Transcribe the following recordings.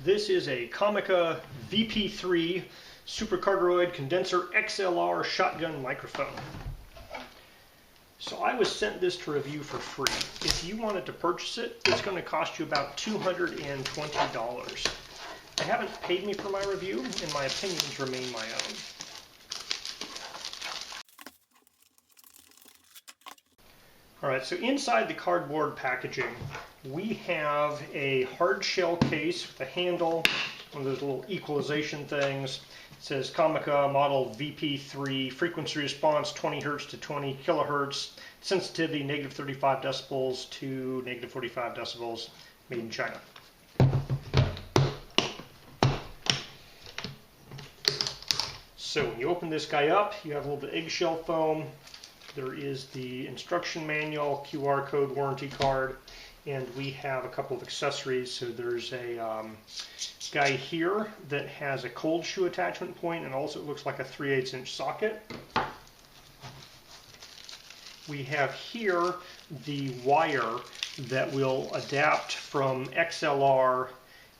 This is a Comica VP3 Super Cardioid Condenser XLR shotgun microphone. So I was sent this to review for free. If you wanted to purchase it, it's going to cost you about $220. They haven't paid me for my review, and my opinions remain my own. Alright, so inside the cardboard packaging, we have a hard shell case with a handle, one of those little equalization things. It says Comica model VP3, frequency response 20 Hz to 20 kilohertz, sensitivity -35 decibels to -45 decibels, made in China. So when you open this guy up, you have a little bit of eggshell foam. There is the instruction manual, QR code, warranty card, and we have a couple of accessories. So there's a guy here that has a cold shoe attachment point, and also it looks like a 3/8 inch socket. We have here the wire that will adapt from XLR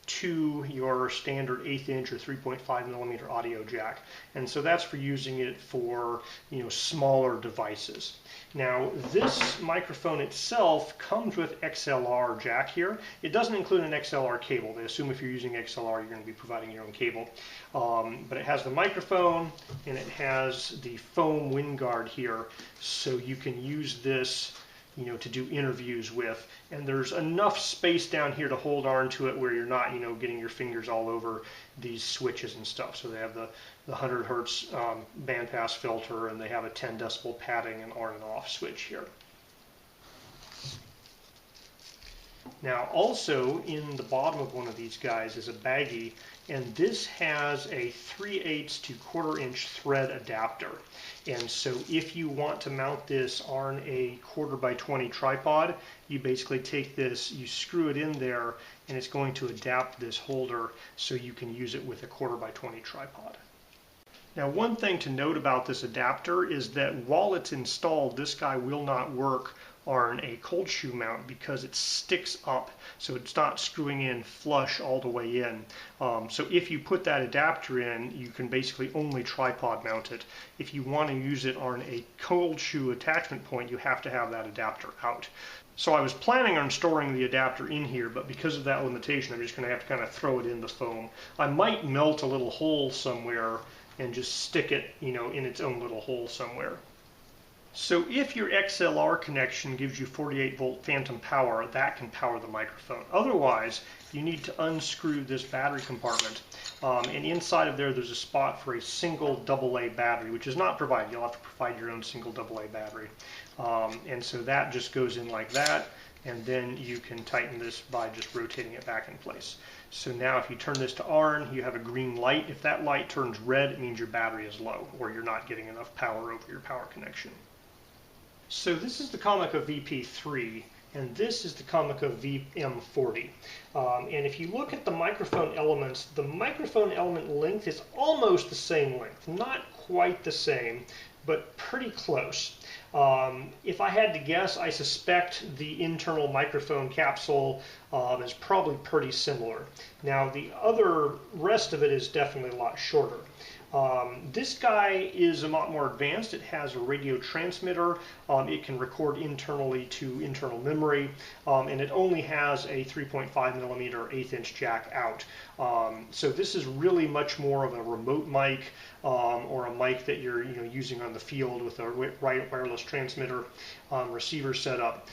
to your standard 1/8 inch or 3.5 millimeter audio jack, and so that's for using it for smaller devices. Now this microphone itself comes with XLR jack here. It doesn't include an XLR cable. They assume if you're using XLR you're going to be providing your own cable, but it has the microphone and it has the foam wind guard here, so you can use this to do interviews with, and there's enough space down here to hold on to it where you're not, getting your fingers all over these switches and stuff. So they have the 100 Hertz bandpass filter, and they have a 10 decibel padding and on and off switch here. Now also in the bottom of one of these guys is a baggie, and this has a 3/8 to 1/4 inch thread adapter. And so if you want to mount this on a 1/4 by 20 tripod, you basically take this, you screw it in there, and it's going to adapt this holder so you can use it with a 1/4 by 20 tripod. Now one thing to note about this adapter is that while it's installed, this guy will not work on a cold shoe mount because it sticks up, so it's not screwing in flush all the way in. So if you put that adapter in, you can basically only tripod mount it. If you want to use it on a cold shoe attachment point, you have to have that adapter out. So I was planning on storing the adapter in here, but because of that limitation, I'm just going to have to kind of throw it in the foam. I might melt a little hole somewhere and just stick it, in its own little hole somewhere. So if your XLR connection gives you 48 volt phantom power, that can power the microphone. Otherwise, you need to unscrew this battery compartment. And inside of there, there's a spot for a single AA battery, which is not provided. You'll have to provide your own single AA battery. And so that just goes in like that, and then you can tighten this by just rotating it back in place. So now if you turn this to on, you have a green light. If that light turns red, it means your battery is low, or you're not getting enough power over your power connection. So this is the Comica VP3, and this is the Comica VM40. And if you look at the microphone elements, the microphone element length is almost the same length. Not quite the same, but pretty close. If I had to guess, I suspect the internal microphone capsule is probably pretty similar. Now the rest of it is definitely a lot shorter. This guy is a lot more advanced. It has a radio transmitter. It can record internally to internal memory, and it only has a 3.5 millimeter 1/8 inch jack out. So this is really much more of a remote mic, or a mic that you're using on the field with a wireless transmitter receiver setup.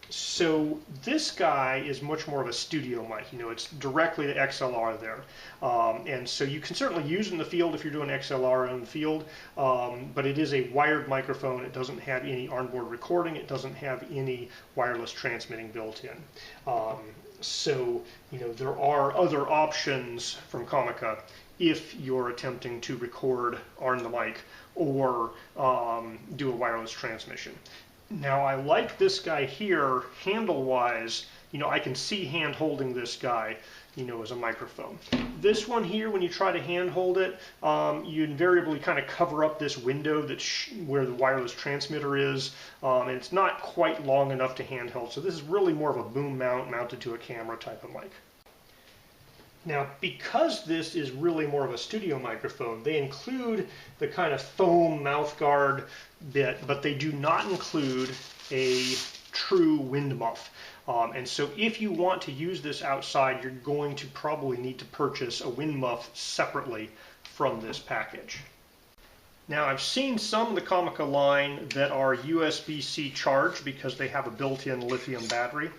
So this guy is much more of a studio mic. It's directly to XLR there, and so you can certainly use it in the field if you're doing XLR in the field, but it is a wired microphone. It doesn't have any onboard recording. It doesn't have any wireless transmitting built in. So there are other options from Comica if you're attempting to record on the mic or do a wireless transmission. Now I like this guy here handle-wise. I can see hand holding this guy, as a microphone. This one here, when you try to hand hold it, you invariably kind of cover up this window that's where the wireless transmitter is, and it's not quite long enough to handheld. So this is really more of a boom mount mounted to a camera type of mic. Now, because this is really more of a studio microphone, they include the kind of foam mouthguard bit, but they do not include a true wind muff. And so if you want to use this outside, you're going to probably need to purchase a wind muff separately from this package. Now, I've seen some of the Comica line that are USB-C charged because they have a built-in lithium battery.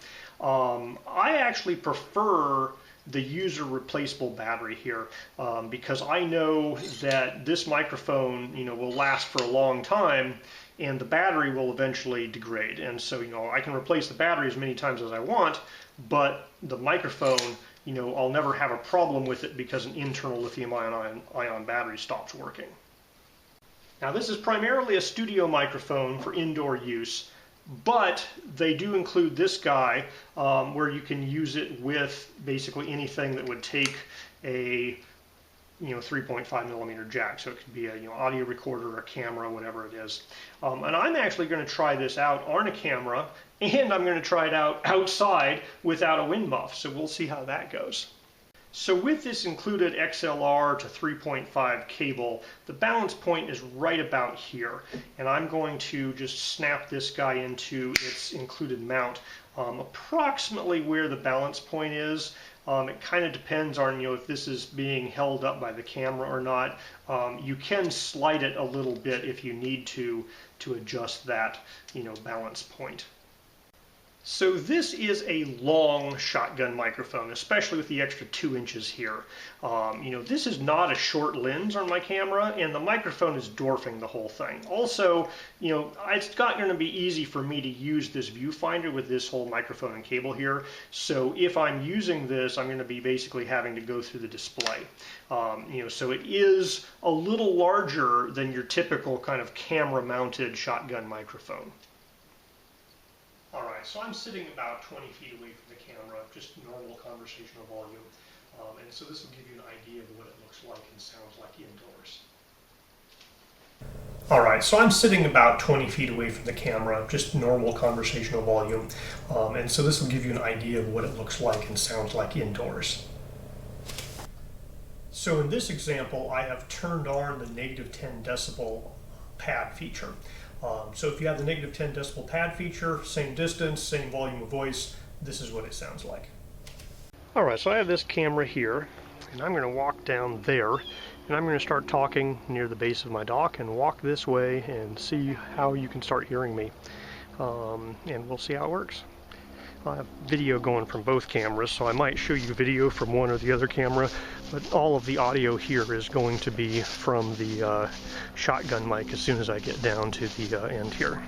I actually prefer the user replaceable battery here because I know that this microphone, will last for a long time and the battery will eventually degrade. And so, I can replace the battery as many times as I want, but the microphone, I'll never have a problem with it because an internal lithium-ion battery stops working. Now, this is primarily a studio microphone for indoor use, but they do include this guy where you can use it with basically anything that would take a 3.5 millimeter jack. So it could be a audio recorder or a camera, whatever it is. And I'm actually going to try this out on a camera, and I'm going to try it out outside without a wind muff. So we'll see how that goes. So with this included XLR to 3.5 cable, the balance point is right about here. And I'm going to just snap this guy into its included mount. Approximately where the balance point is. It kind of depends on if this is being held up by the camera or not. You can slide it a little bit if you need to adjust that balance point. So this is a long shotgun microphone, especially with the extra 2 inches here. This is not a short lens on my camera, and the microphone is dwarfing the whole thing. Also, it's not going to be easy for me to use this viewfinder with this whole microphone and cable here. So if I'm using this, I'm going to be basically having to go through the display. So it is a little larger than your typical kind of camera-mounted shotgun microphone. Alright, so I'm sitting about 20 feet away from the camera, just normal conversational volume, and so this will give you an idea of what it looks like and sounds like indoors. Alright, so I'm sitting about 20 feet away from the camera, just normal conversational volume, and so this will give you an idea of what it looks like and sounds like indoors. So in this example, I have turned on the negative 10 decibel pad feature. So if you have the negative 10 decibel pad feature, same distance, same volume of voice, this is what it sounds like. Alright, so I have this camera here, and I'm going to walk down there, and I'm going to start talking near the base of my dock and walk this way and see how you can start hearing me. And we'll see how it works. I have video going from both cameras, so I might show you video from one or the other camera, but all of the audio here is going to be from the shotgun mic as soon as I get down to the end here.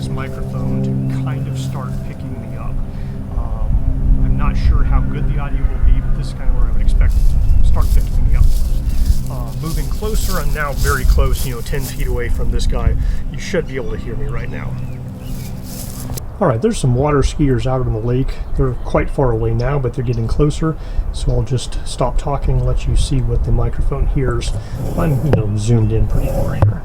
Microphone to kind of start picking me up. I'm not sure how good the audio will be, but this is kind of where I would expect it to start picking me up. Moving closer, I'm now very close, 10 feet away from this guy. You should be able to hear me right now. Alright, there's some water skiers out on the lake. They're quite far away now, but they're getting closer, so I'll just stop talking and let you see what the microphone hears. I'm zoomed in pretty far here.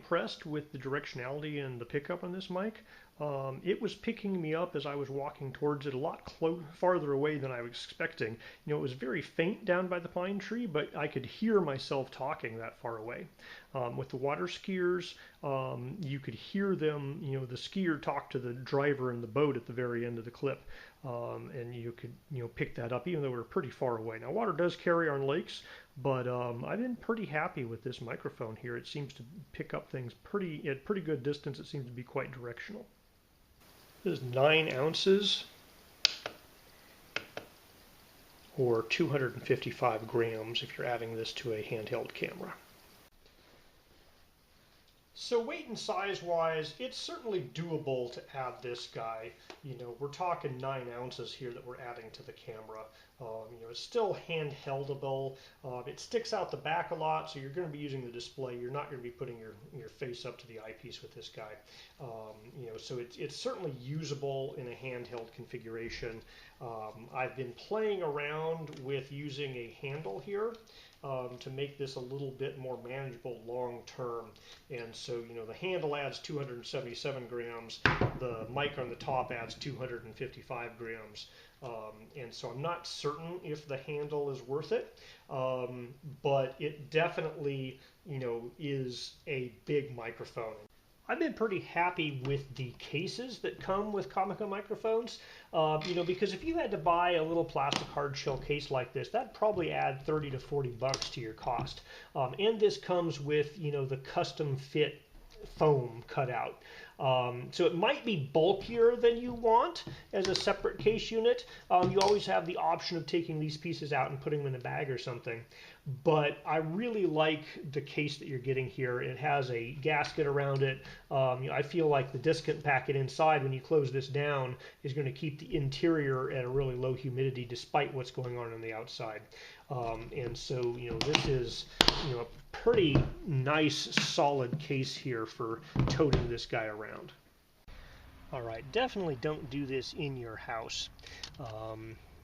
impressed with the directionality and the pickup on this mic. It was picking me up as I was walking towards it a lot farther away than I was expecting. You know, it was very faint down by the pine tree, but I could hear myself talking that far away. With the water skiers, you could hear them, you know, the skier talk to the driver in the boat at the very end of the clip. And you could, you know, pick that up even though we're pretty far away. Now, water does carry on lakes, but I've been pretty happy with this microphone here. It seems to pick up things at pretty good distance. It seems to be quite directional. This is 9 ounces or 255 grams if you're adding this to a handheld camera. So weight and size wise, it's certainly doable to add this guy. You know, we're talking 9 ounces here that we're adding to the camera. You know, it's still handheldable. It sticks out the back a lot, so you're going to be using the display. You're not going to be putting your face up to the eyepiece with this guy. You know, so it's certainly usable in a handheld configuration. I've been playing around with using a handle here. To make this a little bit more manageable long term. And so, you know, the handle adds 277 grams, the mic on the top adds 255 grams. And so I'm not certain if the handle is worth it, but it definitely, you know, is a big microphone. I've been pretty happy with the cases that come with Comica microphones, you know, because if you had to buy a little plastic hard shell case like this, that'd probably add 30 to 40 bucks to your cost. And this comes with, you know, the custom fit foam cutout. So it might be bulkier than you want as a separate case unit. You always have the option of taking these pieces out and putting them in a bag or something. But I really like the case that you're getting here. It has a gasket around it. You know, I feel like the discant packet inside, when you close this down, is going to keep the interior at a really low humidity despite what's going on the outside. And so, you know, this is, you know, a pretty nice solid case here for toting this guy around. All right, definitely don't do this in your house.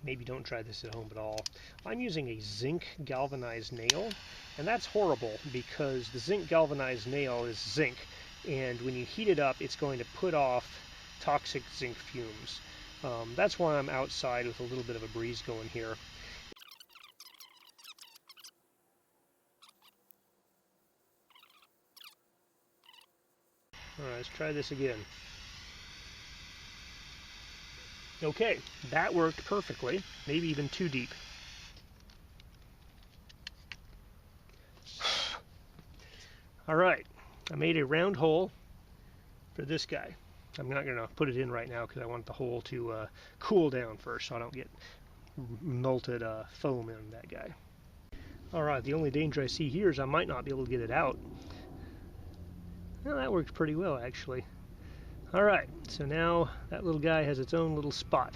Maybe don't try this at home at all. I'm using a zinc galvanized nail, and that's horrible because the zinc galvanized nail is zinc, and when you heat it up, it's going to put off toxic zinc fumes. That's why I'm outside with a little bit of a breeze going here. All right, let's try this again. Okay, that worked perfectly, maybe even too deep. All right, I made a round hole for this guy. I'm not going to put it in right now because I want the hole to cool down first so I don't get melted foam in that guy. All right, the only danger I see here is I might not be able to get it out. Well, that worked pretty well, actually. All right, so now that little guy has its own little spot.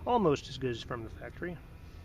Almost as good as from the factory.